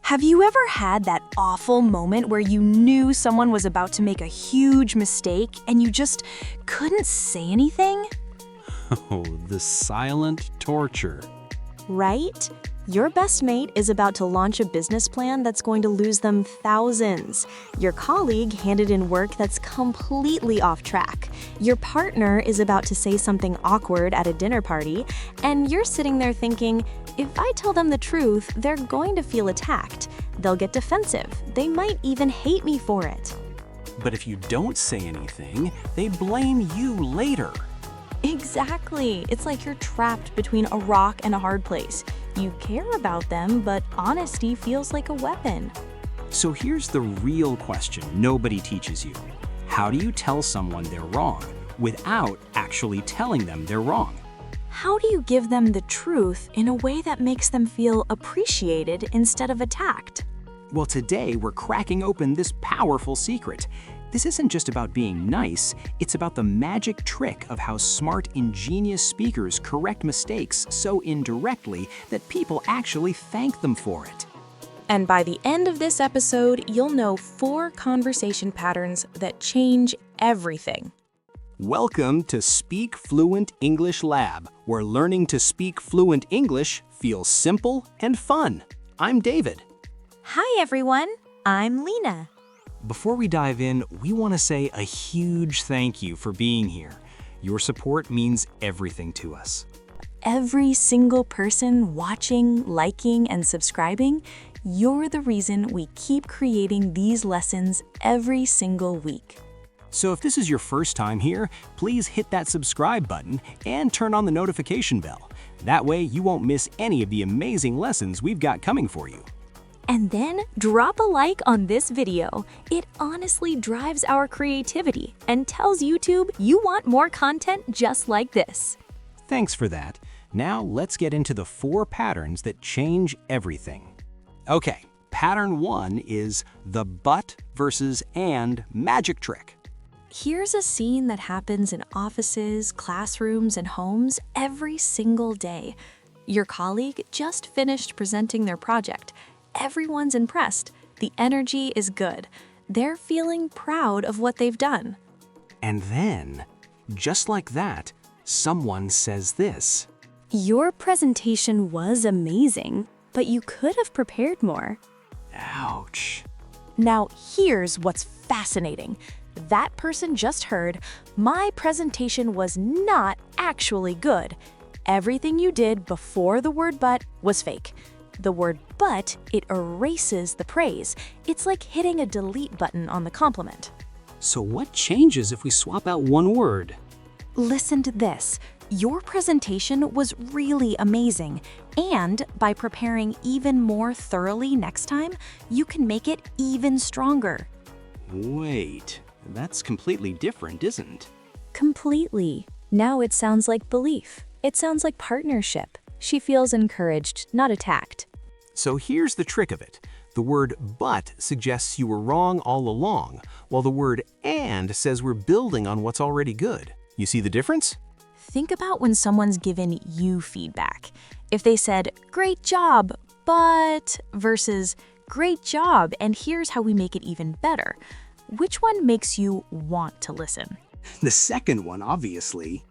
Have you ever had that awful moment where you knew someone was about to make a huge mistake and you just couldn't say anything? Oh, the silent torture. Right? Your best mate is about to launch a business plan that's going to lose them thousands. Your colleague handed in work that's completely off track. Your partner is about to say something awkward at a dinner party, and you're sitting there thinking, if I tell them the truth, they're going to feel attacked. They'll get defensive. They might even hate me for it. But if you don't say anything, they blame you later. Exactly. It's like you're trapped between a rock and a hard place. You care about them, but honesty feels like a weapon. So here's the real question nobody teaches you. How do you tell someone they're wrong without actually telling them they're wrong? How do you give them the truth in a way that makes them feel appreciated instead of attacked? Well, today we're cracking open this powerful secret. This isn't just about being nice, it's about the magic trick of how smart, ingenious speakers correct mistakes so indirectly that people actually thank them for it. And by the end of this episode, you'll know 4 conversation patterns that change everything. Welcome to Speak Fluent English Lab, where learning to speak fluent English feels simple and fun. I'm David. Hi, everyone. I'm Lena. Before we dive in, we want to say a huge thank you for being here. Your support means everything to us. Every single person watching, liking, and subscribing, you're the reason we keep creating these lessons every single week. So if this is your first time here, please hit that subscribe button and turn on the notification bell. That way you won't miss any of the amazing lessons we've got coming for you. And then drop a like on this video. It honestly drives our creativity and tells YouTube you want more content just like this. Thanks for that. Now let's get into the 4 patterns that change everything. Okay, pattern 1 is the but versus and magic trick. Here's a scene that happens in offices, classrooms, and homes every single day. Your colleague just finished presenting their project. Everyone's impressed. The energy is good. They're feeling proud of what they've done. And then, just like that, someone says this. Your presentation was amazing, but you could have prepared more. Ouch. Now, here's what's fascinating. That person just heard, my presentation was not actually good. Everything you did before the word but was fake. The word but, it erases the praise. It's like hitting a delete button on the compliment. So what changes if we swap out one word? Listen to this. Your presentation was really amazing, and by preparing even more thoroughly next time, you can make it even stronger. Wait, that's completely different, isn't it? Completely. Now it sounds like belief. It sounds like partnership. She feels encouraged, not attacked. So here's the trick of it. The word but suggests you were wrong all along, while the word and says we're building on what's already good. You see the difference? Think about when someone's given you feedback. If they said, great job, but, versus, great job, and here's how we make it even better. Which one makes you want to listen? The second one, obviously.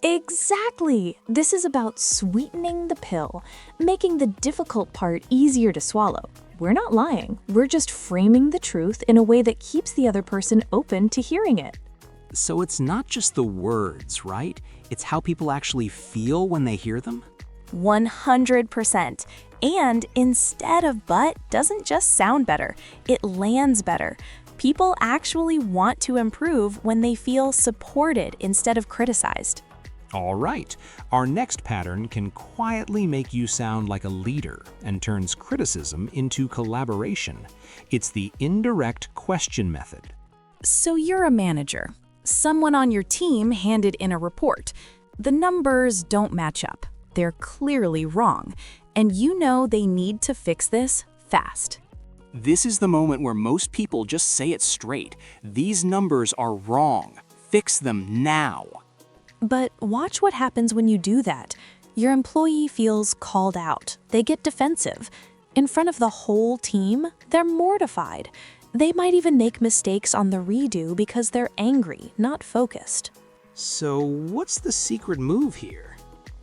Exactly! This is about sweetening the pill, making the difficult part easier to swallow. We're not lying, we're just framing the truth in a way that keeps the other person open to hearing it. So it's not just the words, right? It's how people actually feel when they hear them? 100%. And instead of but doesn't just sound better, it lands better. People actually want to improve when they feel supported instead of criticized. All right, our next pattern can quietly make you sound like a leader and turns criticism into collaboration. It's the indirect question method. So you're a manager. Someone on your team handed in a report. The numbers don't match up. They're clearly wrong, and you know they need to fix this fast. This is the moment where most people just say it straight. These numbers are wrong. Fix them now. But watch what happens when you do that. Your employee feels called out. They get defensive. In front of the whole team, they're mortified. They might even make mistakes on the redo because they're angry, not focused. So what's the secret move here?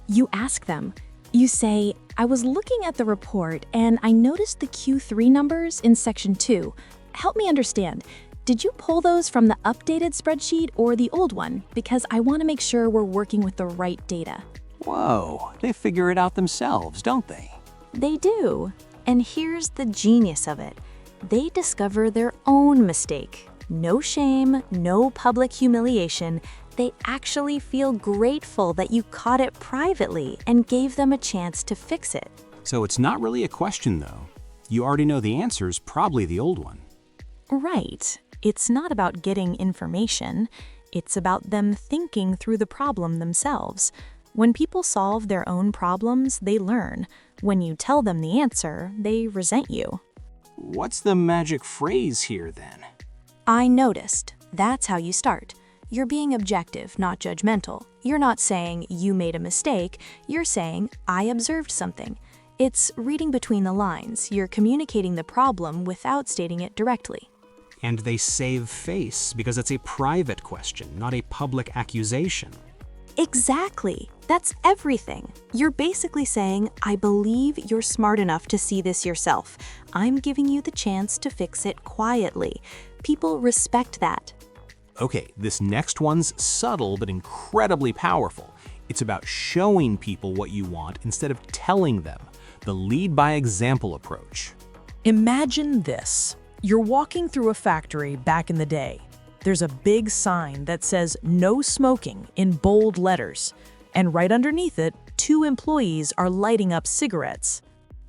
You ask them. You say, I was looking at the report and I noticed the Q3 numbers in section 2. Help me understand. Did you pull those from the updated spreadsheet or the old one? Because I want to make sure we're working with the right data. Whoa, they figure it out themselves, don't they? They do. And here's the genius of it. They discover their own mistake. No shame, no public humiliation. They actually feel grateful that you caught it privately and gave them a chance to fix it. So it's not really a question, though. You already know the answer's probably the old one. Right. It's not about getting information. It's about them thinking through the problem themselves. When people solve their own problems, they learn. When you tell them the answer, they resent you. What's the magic phrase here, then? I noticed. That's how you start. You're being objective, not judgmental. You're not saying you made a mistake. You're saying I observed something. It's reading between the lines. You're communicating the problem without stating it directly. And they save face because it's a private question, not a public accusation. Exactly. That's everything. You're basically saying, I believe you're smart enough to see this yourself. I'm giving you the chance to fix it quietly. People respect that. Okay, this next one's subtle but incredibly powerful. It's about showing people what you want instead of telling them. The lead by example approach. Imagine this. You're walking through a factory back in the day. There's a big sign that says no smoking in bold letters. And right underneath it, 2 employees are lighting up cigarettes.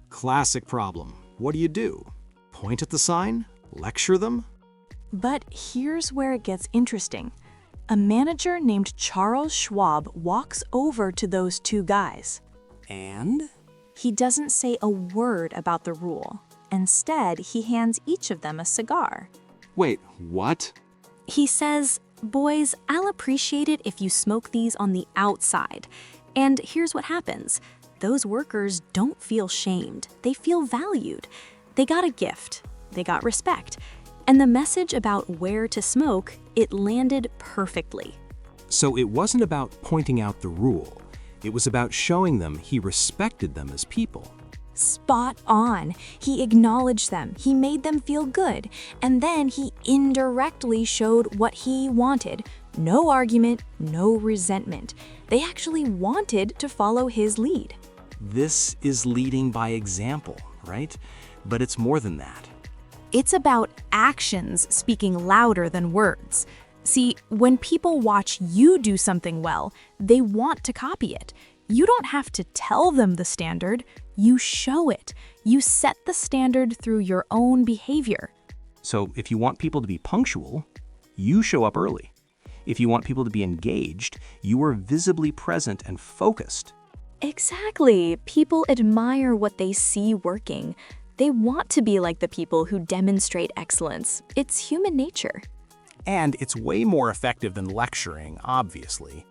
Classic problem. What do? Point at the sign? Lecture them? But here's where it gets interesting. A manager named Charles Schwab walks over to those 2 guys. And? He doesn't say a word about the rule. Instead, he hands each of them a cigar. Wait, what? He says, boys, I'll appreciate it if you smoke these on the outside. And here's what happens. Those workers don't feel shamed. They feel valued. They got a gift. They got respect. And the message about where to smoke, it landed perfectly. So it wasn't about pointing out the rule. It was about showing them he respected them as people. Spot on. He acknowledged them. He made them feel good. And then he indirectly showed what he wanted. No argument, no resentment. They actually wanted to follow his lead. This is leading by example, right? But it's more than that. It's about actions speaking louder than words. See, when people watch you do something well, they want to copy it. You don't have to tell them the standard. You show it. You set the standard through your own behavior. So if you want people to be punctual, you show up early. If you want people to be engaged, you are visibly present and focused. Exactly. People admire what they see working. They want to be like the people who demonstrate excellence. It's human nature. And it's way more effective than lecturing, obviously.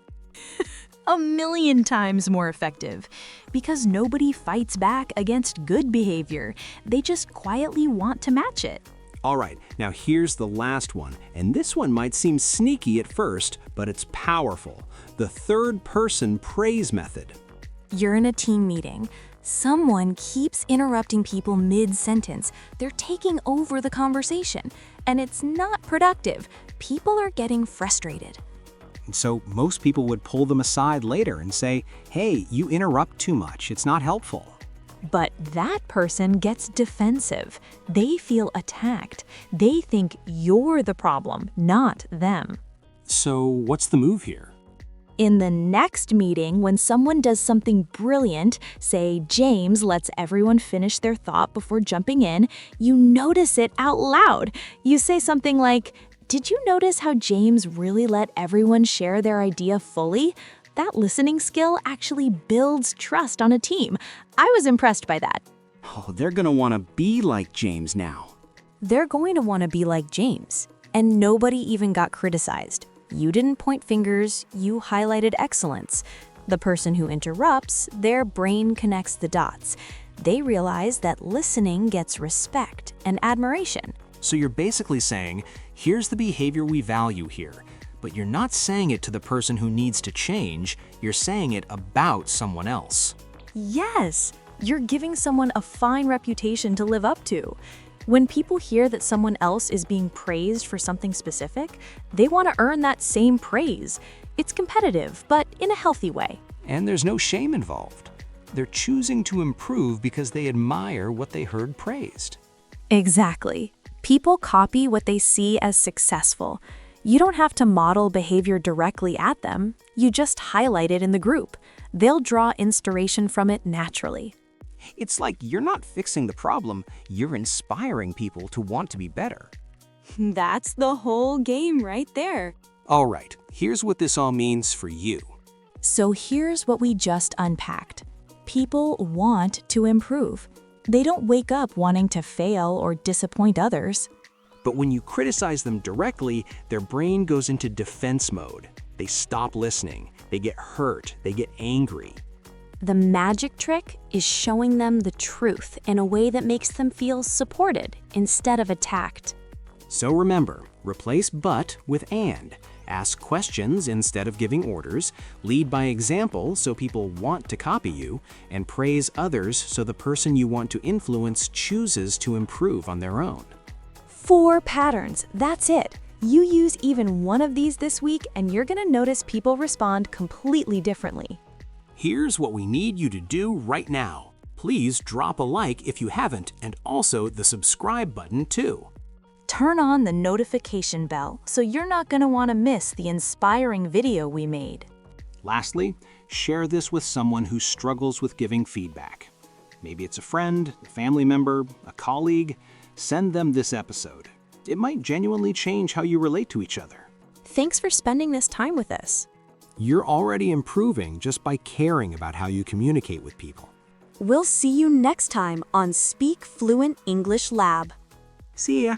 1,000,000 times more effective. Because nobody fights back against good behavior. They just quietly want to match it. All right, now here's the last one, and this one might seem sneaky at first, but it's powerful. The third-person praise method. You're in a team meeting. Someone keeps interrupting people mid-sentence. They're taking over the conversation, and it's not productive. People are getting frustrated. So most people would pull them aside later and say, hey, you interrupt too much, it's not helpful. But that person gets defensive. They feel attacked. They think you're the problem, not them. So what's the move here? In the next meeting, when someone does something brilliant, say James lets everyone finish their thought before jumping in, you notice it out loud. You say something like, did you notice how James really let everyone share their idea fully? That listening skill actually builds trust on a team. I was impressed by that. Oh, they're gonna want to be like James now. They're going to want to be like James. And nobody even got criticized. You didn't point fingers, you highlighted excellence. The person who interrupts, their brain connects the dots. They realize that listening gets respect and admiration. So you're basically saying, here's the behavior we value here, but you're not saying it to the person who needs to change, you're saying it about someone else. Yes, you're giving someone a fine reputation to live up to. When people hear that someone else is being praised for something specific, they want to earn that same praise. It's competitive, but in a healthy way. And there's no shame involved. They're choosing to improve because they admire what they heard praised. Exactly. People copy what they see as successful. You don't have to model behavior directly at them, you just highlight it in the group. They'll draw inspiration from it naturally. It's like you're not fixing the problem, you're inspiring people to want to be better. That's the whole game right there. All right, here's what this all means for you. So here's what we just unpacked. People want to improve. They don't wake up wanting to fail or disappoint others. But when you criticize them directly, their brain goes into defense mode. They stop listening, they get hurt, they get angry. The magic trick is showing them the truth in a way that makes them feel supported instead of attacked. So remember, replace but with and. Ask questions instead of giving orders, lead by example so people want to copy you, and praise others so the person you want to influence chooses to improve on their own. 4 patterns, that's it. You use even one of these this week and you're gonna notice people respond completely differently. Here's what we need you to do right now. Please drop a like if you haven't, and also the subscribe button too. Turn on the notification bell so you're not going to want to miss the inspiring video we made. Lastly, share this with someone who struggles with giving feedback. Maybe it's a friend, a family member, a colleague. Send them this episode. It might genuinely change how you relate to each other. Thanks for spending this time with us. You're already improving just by caring about how you communicate with people. We'll see you next time on Speak Fluent English Lab. See ya!